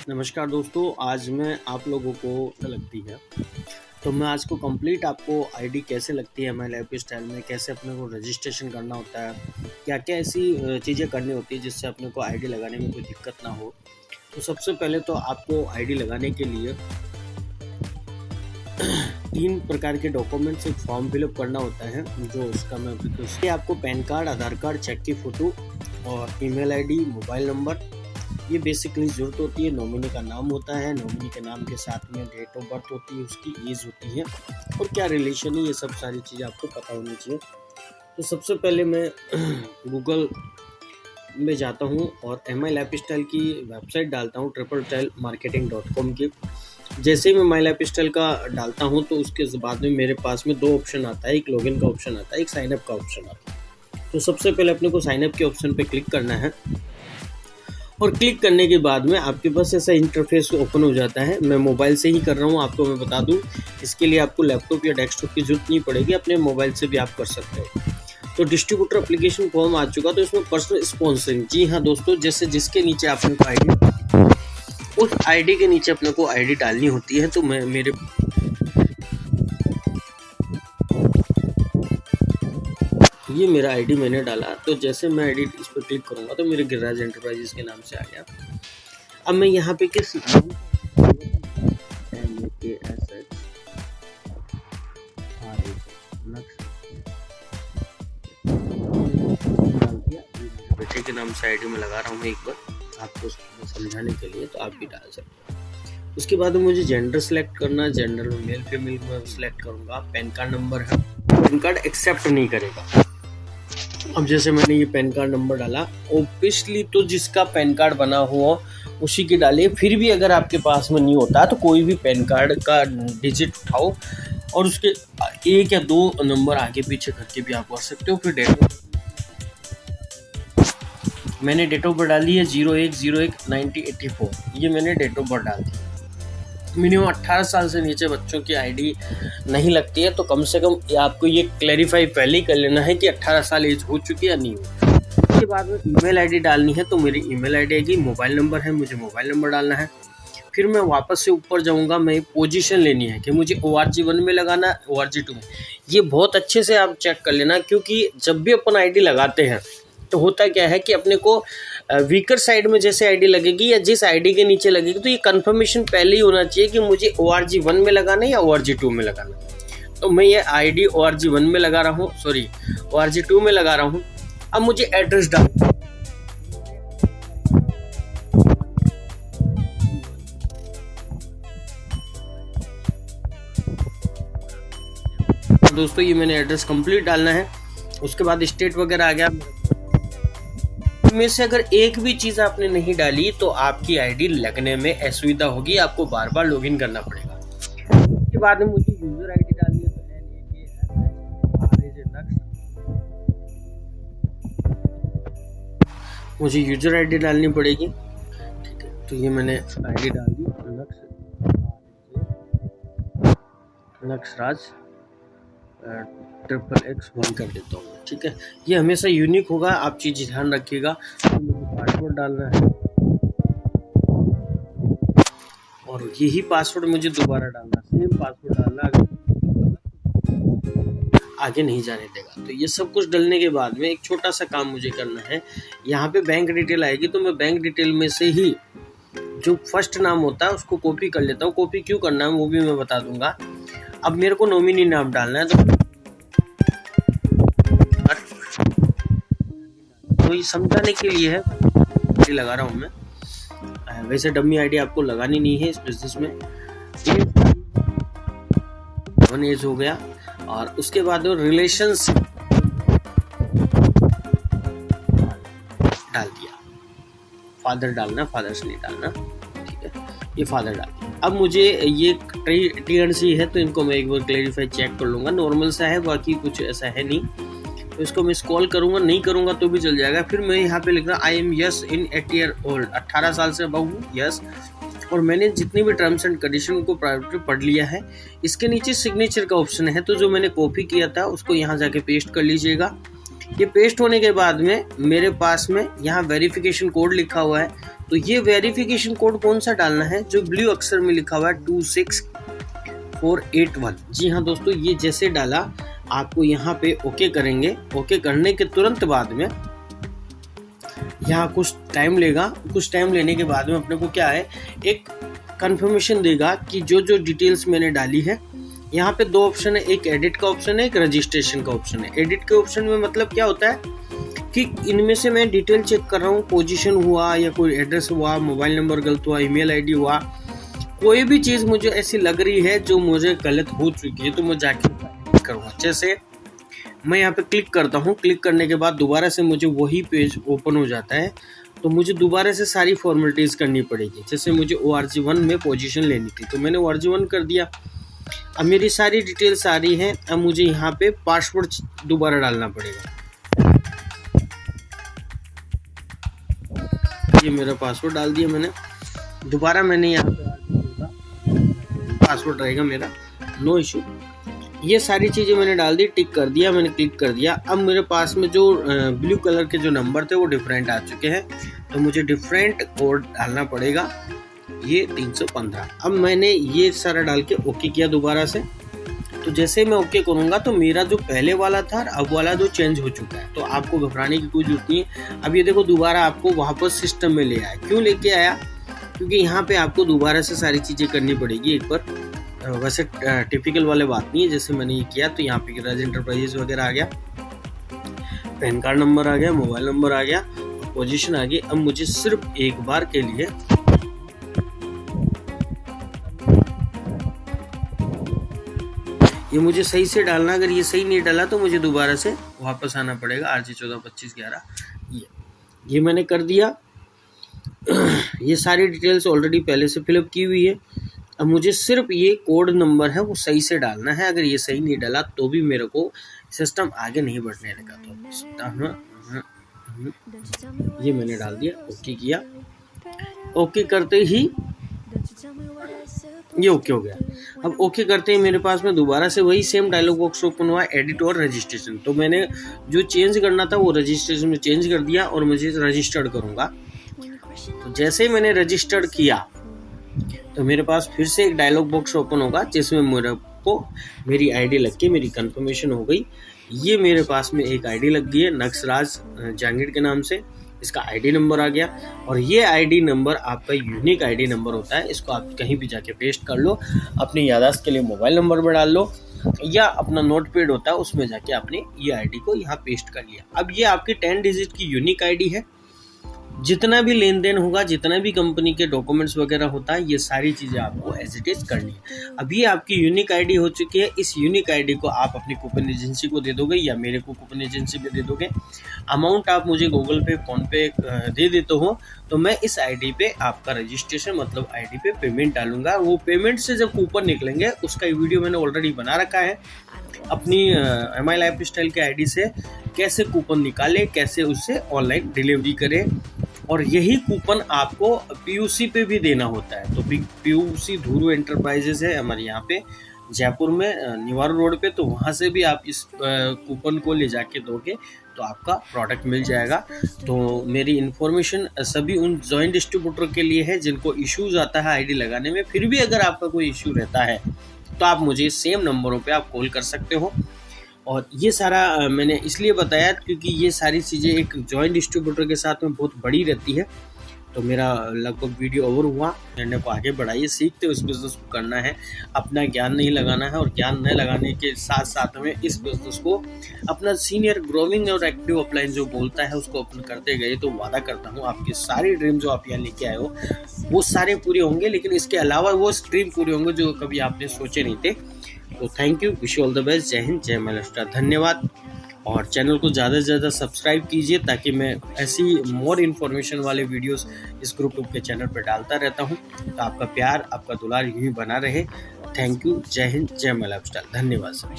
नमस्कार दोस्तों, आज मैं आप लोगों को लगती है तो मैं आज को कंप्लीट आपको आईडी कैसे लगती है हमारे लाइफ स्टाइल में, कैसे अपने को रजिस्ट्रेशन करना होता है, क्या क्या ऐसी चीज़ें करनी होती है जिससे अपने को आईडी लगाने में कोई दिक्कत ना हो। तो सबसे पहले तो आपको आईडी लगाने के लिए 3 प्रकार के डॉक्यूमेंट्स एक फॉर्म फिलअप करना होता है, जो उसका मैं उसके आपको पैन कार्ड, आधार कार्ड, चेक की फ़ोटो और ईमेल आईडी, मोबाइल नंबर, ये बेसिकली ज़रूरत होती है। नॉमिनी का नाम होता है, नॉमिनी के नाम के साथ में डेट ऑफ बर्थ होती है, उसकी एज होती है और क्या रिलेशन है, ये सब सारी चीज़ें आपको पता होनी चाहिए। तो सबसे पहले मैं गूगल में जाता हूँ और MI लाइफस्टाइल की वेबसाइट डालता हूँ triple-marketing.com की। जैसे ही मैं माई लाइफ स्टाइल का डालता हूँ तो उसके बाद में मेरे पास में 2 ऑप्शन आता है, एक लॉगिन का ऑप्शन आता है, एक साइनअप का ऑप्शन आता है। तो सबसे पहले अपने को साइनअप के ऑप्शन पे क्लिक करना है और क्लिक करने के बाद में आपके पास ऐसा इंटरफेस ओपन हो जाता है। मैं मोबाइल से ही कर रहा हूँ, आपको मैं बता दूँ, इसके लिए आपको लैपटॉप या डेस्कटॉप की जरूरत नहीं पड़ेगी, अपने मोबाइल से भी आप कर सकते हो। तो डिस्ट्रीब्यूटर एप्लीकेशन फॉर्म आ चुका, तो इसमें पर्सनल स्पॉन्सरिंग, जी हाँ दोस्तों, जैसे जिसके नीचे आपने को आईडी, उस आईडी के नीचे अपने को आईडी डालनी होती है। तो मैं मेरे ये मेरा आईडी मैंने डाला, तो जैसे मैं आईडी इस पर क्लिक करूंगा तो मेरे गिरिराज एंटरप्राइजेस के नाम से आ गया। अब मैं यहाँ पे किस बेटे के नाम से आईडी में लगा रहा हूँ एक बार आपको समझाने के लिए, तो आप भी डाल सकते हो। उसके बाद मुझे जेंडर सेलेक्ट करना, जेंडर में मेल फीमेल में सेलेक्ट करूंगा। पैन कार्ड नंबर है, पैन कार्ड एक्सेप्ट नहीं करेगा। अब जैसे मैंने ये पैन कार्ड नंबर डाला, ऑब्वियसली तो जिसका पैन कार्ड बना हुआ उसी के डालिए। फिर भी अगर आपके पास में नहीं होता तो कोई भी पैन कार्ड का डिजिट उठाओ और उसके 1 या 2 नंबर आगे पीछे करके भी आप कर सकते हो। फिर डेट, मैंने डेट ऑफ बर्थ डाली है 01/01/1984, ये मैंने डेट ऑफ बर्थ डाल दी। मिनिमम 18 साल से नीचे बच्चों की आईडी नहीं लगती है, तो कम से कम आपको ये क्लैरिफाई पहले ही कर लेना है कि 18 साल एज हो चुकी है या नहीं हो। उसके बाद में ईमेल आईडी डालनी है, तो मेरी ईमेल आईडी आएगी, मोबाइल नंबर है, मुझे मोबाइल नंबर डालना है। फिर मैं वापस से ऊपर जाऊंगा, मैं पोजीशन लेनी है कि मुझे ORG1 में लगाना है, ORG2 में। ये बहुत अच्छे से आप चेक कर लेना, क्योंकि जब भी अपन आईडी लगाते हैं तो होता क्या है कि अपने को वीकर साइड में जैसे आईडी लगेगी या जिस आईडी के नीचे लगेगी, तो ये कंफर्मेशन पहले ही होना चाहिए कि मुझे ORG1 में लगाना है या ORG2 में लगाना है। तो मैं ये आईडी ORG1 में लगा रहा हूँ, सॉरी ORG2 में लगा रहा हूँ। अब मुझे एड्रेस डाल दोस्तों, ये मैंने एड्रेस कंप्लीट डालना है। उसके बाद स्टेट वगैरह आ गया। में से अगर एक भी चीज आपने नहीं डाली तो आपकी आईडी लगने में असुविधा होगी, आपको बार बार लॉगिन करना पड़ेगा। उसके बाद में मुझे यूजर आईडी डालनी है, तो मुझे यूजर आईडी डालनी पड़ेगी। ठीक है, तो ये मैंने आईडी डाल दी, नक्सराज XXX1 कर देता हूँ। ठीक है, ये हमेशा यूनिक होगा, आप चीज़ ध्यान रखिएगा। तो मुझे पासवर्ड डालना है और यही पासवर्ड मुझे दोबारा डालना, सेम पासवर्ड डालना, आगे नहीं जाने देगा। तो ये सब कुछ डालने के बाद में एक छोटा सा काम मुझे करना है। यहाँ पे बैंक डिटेल आएगी, तो मैं बैंक डिटेल में से ही जो फर्स्ट नाम होता है उसको कॉपी कर लेता हूँ। कॉपी क्यों करना है वो भी मैं बता दूंगा। अब मेरे को नॉमिनी नाम डालना है, तो ये समझाने के लिए है लगा रहा हूँ मैं। वैसे डमी आईडी आपको लगानी नहीं है इस बिजनेस में। 1 एज हो गया और उसके बाद रिलेशंस डाल दिया, फादर डालना, फादर से नहीं डालना। ठीक है, ये फादर डाल दिया। अब मुझे ये TNC है, तो इनको मैं एक बार क्लैरिफाई चेक कर लूँगा। नॉर्मल सा है, बाकी कुछ ऐसा है नहीं, तो इसको मैं स्क्रॉल करूँगा, नहीं करूँगा तो भी चल जाएगा। फिर मैं यहाँ पे लिख रहा I am yes in 8 year old, 18 साल से अबव हूँ, यस। और मैंने जितनी भी टर्म्स एंड कंडीशन को प्रायोरिटी पढ़ लिया है। इसके नीचे सिग्नेचर का ऑप्शन है, तो जो मैंने कॉपी किया था उसको यहाँ जाके पेस्ट कर लीजिएगा। ये पेस्ट होने के बाद में मेरे पास में यहाँ वेरिफिकेशन कोड लिखा हुआ है, तो ये वेरिफिकेशन कोड कौन सा डालना है, जो ब्लू अक्षर में लिखा हुआ है 26481। जी हाँ दोस्तों, ये जैसे डाला आपको यहाँ पे ओके करेंगे। ओके करने के तुरंत बाद में यहाँ कुछ टाइम लेगा। कुछ टाइम लेने के बाद में अपने को क्या है, एक कंफर्मेशन देगा कि जो जो डिटेल्स मैंने डाली है। यहाँ पे दो ऑप्शन है, एक एडिट का ऑप्शन है, एक रजिस्ट्रेशन का ऑप्शन है। एडिट के ऑप्शन में मतलब क्या होता है कि इनमें से मैं डिटेल चेक कर रहा हूँ, पोजीशन हुआ या कोई एड्रेस हुआ, मोबाइल नंबर गलत हुआ, ईमेल आईडी हुआ, कोई भी चीज़ मुझे ऐसी लग रही है जो मुझे गलत हो चुकी है तो मैं जाके करूँगा। जैसे मैं यहाँ पे क्लिक करता हूँ, क्लिक करने के बाद दोबारा से मुझे वही पेज ओपन हो जाता है, तो मुझे दोबारा से सारी फॉर्मेलिटीज़ करनी पड़ेगी। जैसे मुझे ORG1 में पोजीशन लेनी थी तो मैंने ORG1 कर दिया। अब मेरी सारी डिटेल्स आ रही हैं। अब मुझे यहाँ पे पासवर्ड दोबारा डालना पड़ेगा। ये मेरा पासवर्ड डाल दिया मैंने। दोबारा मैंने यहाँ पे पासवर्ड रहेगा मेरा, नो इशू। ये सारी चीज़ें मैंने डाल दी, टिक कर दिया, मैंने क्लिक कर दिया। अब मेरे पास में जो ब्लू कलर के जो नंबर थे वो डिफरेंट आ चुके हैं, तो मुझे डिफरेंट कोड डालना पड़ेगा, ये 315। अब मैंने ये सारा डाल के ओके किया दोबारा से। तो जैसे मैं ओके करूँगा तो मेरा जो पहले वाला था अब वाला जो चेंज हो चुका है, तो आपको घबराने की कोई जरूरत नहीं है। अब ये देखो दोबारा आपको वापस सिस्टम में ले आया। क्यों लेके आया, क्योंकि यहाँ पे आपको दोबारा से सारी चीज़ें करनी पड़ेगी एक बार। वैसे टिपिकल वाले बात नहीं है, जैसे मैंने ये किया तो यहाँ पे राज एंटरप्राइजेस वगैरह आ गया, पैन कार्ड नंबर आ गया, मोबाइल नंबर आ गया, पोजीशन आ गई। अब मुझे सिर्फ एक बार के लिए ये मुझे सही से डालना। अगर ये सही नहीं डाला तो मुझे दोबारा से वापस आना पड़ेगा। RG 142511 ये मैंने कर दिया। ये सारी डिटेल्स ऑलरेडी पहले से फिलअप की हुई है। अब मुझे सिर्फ ये कोड नंबर है वो सही से डालना है। अगर ये सही नहीं डाला तो भी मेरे को सिस्टम आगे नहीं बढ़ने लगा। तो ये मैंने डाल दिया, ओके किया। ओके करते ही ये ओके हो गया। अब ओके करते ही मेरे पास में दोबारा से वही सेम डायलॉग बॉक्स ओपन हुआ, एडिट और रजिस्ट्रेशन। तो मैंने जो चेंज करना था वो रजिस्ट्रेशन में चेंज कर दिया और मुझे रजिस्टर्ड करूँगा। तो जैसे ही मैंने रजिस्टर्ड किया तो मेरे पास फिर से एक डायलॉग बॉक्स ओपन होगा जिसमें मेरे को मेरी आईडी लग के मेरी कंफर्मेशन हो गई। ये मेरे पास में एक आईडी लग गई है नक्सराज जहांगीर के नाम से। इसका आईडी नंबर आ गया और ये आईडी नंबर आपका यूनिक आईडी नंबर होता है। इसको आप कहीं भी जाके पेस्ट कर लो, अपनी याददाश्त के लिए मोबाइल नंबर में डाल लो या अपना नोटपैड होता है उसमें जाके आपने ये आईडी को यहाँ पेस्ट कर लिया। अब ये आपकी 10 डिजिट की यूनिक आईडी है। जितना भी लेन देन होगा, जितना भी कंपनी के डॉक्यूमेंट्स वगैरह होता है, ये सारी चीज़ें आपको एज इट इज करनी है। अब ये आपकी यूनिक आईडी हो चुकी है। इस यूनिक आईडी को आप अपनी कूपन एजेंसी को दे दोगे या मेरे को कूपन एजेंसी पे दे दोगे। अमाउंट आप मुझे गूगल पे, फोन पे दे देते हो तो मैं इस आईडी पे आपका रजिस्ट्रेशन मतलब आईडी पे पेमेंट डालूंगा। वो पेमेंट से जब कूपन निकलेंगे उसका वीडियो मैंने ऑलरेडी बना रखा है। अपनी MI लाइफस्टाइल के आईडी से कैसे कूपन निकाले, कैसे उससे ऑनलाइन डिलीवरी करें, और यही कूपन आपको PUC पे भी देना होता है। तो PUC धुरू एंटरप्राइजेस है हमारे यहाँ पे जयपुर में निवारू रोड पे, तो वहाँ से भी आप इस कूपन को ले जाके दोगे तो आपका प्रोडक्ट मिल जाएगा। तो मेरी इन्फॉर्मेशन सभी उन जॉइंट डिस्ट्रीब्यूटर के लिए है जिनको इश्यूज आता है आईडी लगाने में। फिर भी अगर आपका कोई इश्यू रहता है तो आप मुझे सेम नंबरों पे आप कॉल कर सकते हो। और ये सारा मैंने इसलिए बताया क्योंकि ये सारी चीज़ें एक जॉइंट डिस्ट्रीब्यूटर के साथ में बहुत बड़ी रहती है। तो मेरा लगभग वीडियो ओवर हुआ, मैंने को आगे बढ़ाइए, सीखते उस बिज़नेस को करना है, अपना ज्ञान नहीं लगाना है। और ज्ञान न लगाने के साथ साथ में इस बिज़नेस को अपना सीनियर ग्रोविंग और एक्टिव अपलाइन जो बोलता है उसको अपन करते गए तो वादा करता हूँ आपकी सारी ड्रीम जो आप यहाँ लेके आए हो वो सारे पूरे होंगे। लेकिन इसके अलावा वो ड्रीम पूरे होंगे जो कभी आपने सोचे नहीं थे। तो thank you, wish you all the best. जय हिंद, जय महाराष्ट्र, धन्यवाद। और चैनल को ज़्यादा से ज़्यादा सब्सक्राइब कीजिए ताकि मैं ऐसी मोर इन्फॉर्मेशन वाले वीडियोस इस ग्रुप के चैनल पर डालता रहता हूं। तो आपका प्यार, आपका दुलार यूं ही बना रहे। थैंक यू, जय हिंद, जय महाराष्ट्र, धन्यवाद सर।